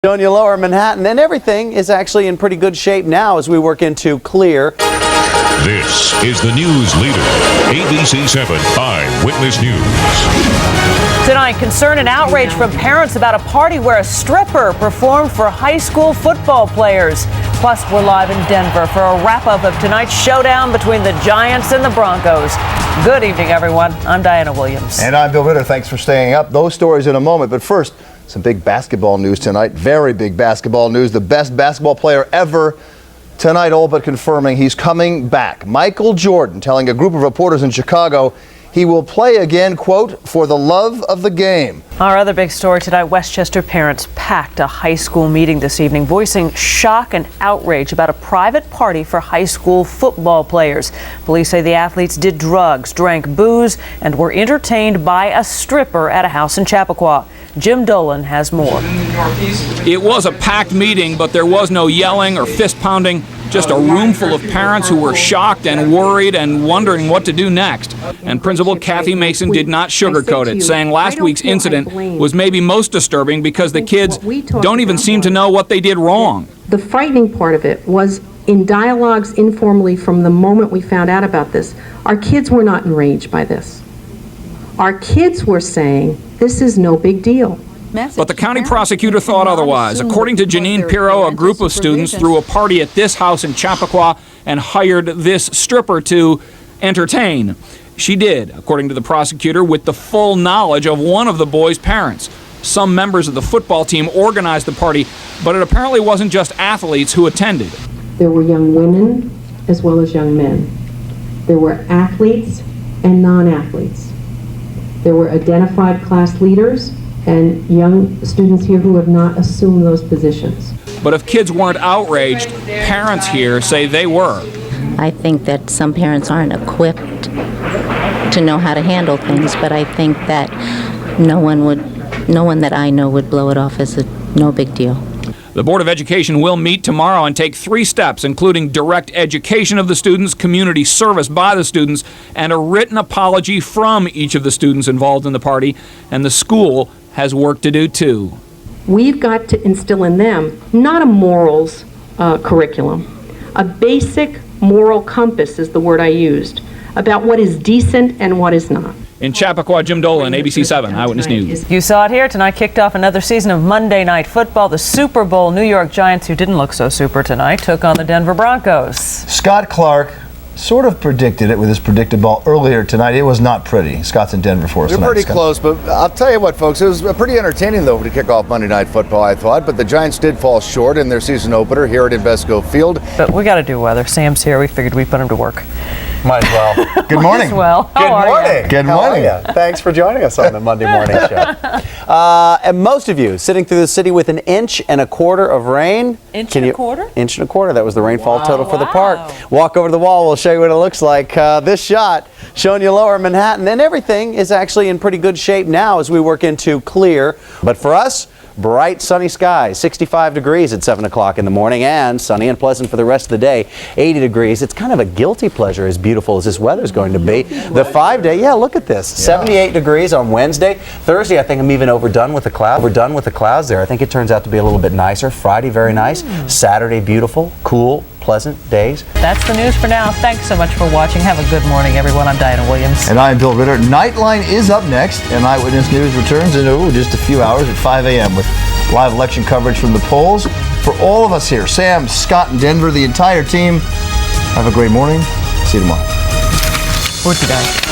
Showing you lower Manhattan, and everything is actually in pretty good shape now as we work into clear. This is the news leader, ABC 7 Eyewitness News. Tonight, concern and outrage from parents about a party where a stripper performed for high school football players. Plus, we're live in Denver for a wrap-up of tonight's showdown between the Giants and the Broncos. Good evening, everyone. I'm Diana Williams. And I'm Bill Ritter. Thanks for staying up. Those stories in a moment. But first, some big basketball news tonight. Very big basketball news. The best basketball player ever tonight, all but confirming he's coming back. Michael Jordan telling a group of reporters in Chicago he will play again, quote, for the love of the game. Our other big story tonight, Westchester parents packed a high school meeting this evening, voicing shock and outrage about a private party for high school football players. Police say the athletes did drugs, drank booze, and were entertained by a stripper at a house in Chappaqua. Jim Dolan has more. It was a packed meeting, but there was no yelling or fist pounding, just a room full of parents who were shocked and worried and wondering what to do next. And Principal Kathy Mason did not sugarcoat it, saying last week's incident was maybe most disturbing because the kids don't even seem to know what they did wrong. The frightening part of it was in dialogues informally from the moment we found out about this, our kids were not enraged by this. Our kids were saying, this is no big deal. But the county prosecutor thought otherwise. According to Janine Pirro, a group of students threw a party at this house in Chappaqua and hired this stripper to entertain. She did, according to the prosecutor, with the full knowledge of one of the boys' parents. Some members of the football team organized the party, but it apparently wasn't just athletes who attended. There were young women as well as young men. There were athletes and non-athletes. There were identified class leaders and young students here who have not assumed those positions. But if kids weren't outraged, parents here say they were. I think that some parents aren't equipped to know how to handle things, but I think that no one that I know would blow it off as no big deal. The Board of Education will meet tomorrow and take 3 steps, including direct education of the students, community service by the students, and a written apology from each of the students involved in the party. And the school has work to do, too. We've got to instill in them not a morals curriculum, a basic moral compass is the word I used, about what is decent and what is not. In Chappaqua, Jim Dolan, ABC 7 Eyewitness News. You saw it here tonight, kicked off another season of Monday Night Football. The Super Bowl New York Giants, who didn't look so super tonight, took on the Denver Broncos. Scott Clark sort of predicted it with his predicted ball earlier tonight. It was not pretty. Scott's in Denver for us tonight. They're pretty close, but I'll tell you what, folks, it was pretty entertaining, though, to kick off Monday Night Football, I thought. But the Giants did fall short in their season opener here at Invesco Field. But we got to do weather. Sam's here. We figured we'd put him to work. Might as well. Good morning. As well. Good morning. Good How morning. are you? Thanks for joining us on the Monday morning show. And most of you sitting through the city with 1.25 inches of rain. Inch and a quarter? 1.25 inches. That was the rainfall total for the park. Walk over to the wall. We'll show you what it looks like. This shot showing you lower Manhattan, and everything is actually in pretty good shape now as we work into clear. But for us, bright sunny skies, 65 degrees at 7 o'clock in the morning, and sunny and pleasant for the rest of the day, 80 degrees. It's kind of a guilty pleasure as beautiful as this weather is going to be. The 5-day, yeah, look at this, 78 degrees on Wednesday. Thursday, I think I'm even overdone with the clouds there. I think it turns out to be a little bit nicer. Friday, very nice. Saturday, beautiful, cool, pleasant days. That's the news for now. Thanks so much for watching. Have a good morning, everyone. I'm Diana Williams. And I'm Bill Ritter. Nightline is up next, and Eyewitness News returns in just a few hours at 5 a.m. with live election coverage from the polls. For all of us here, Sam, Scott, and Denver, the entire team, have a great morning. See you tomorrow. What'd you guys?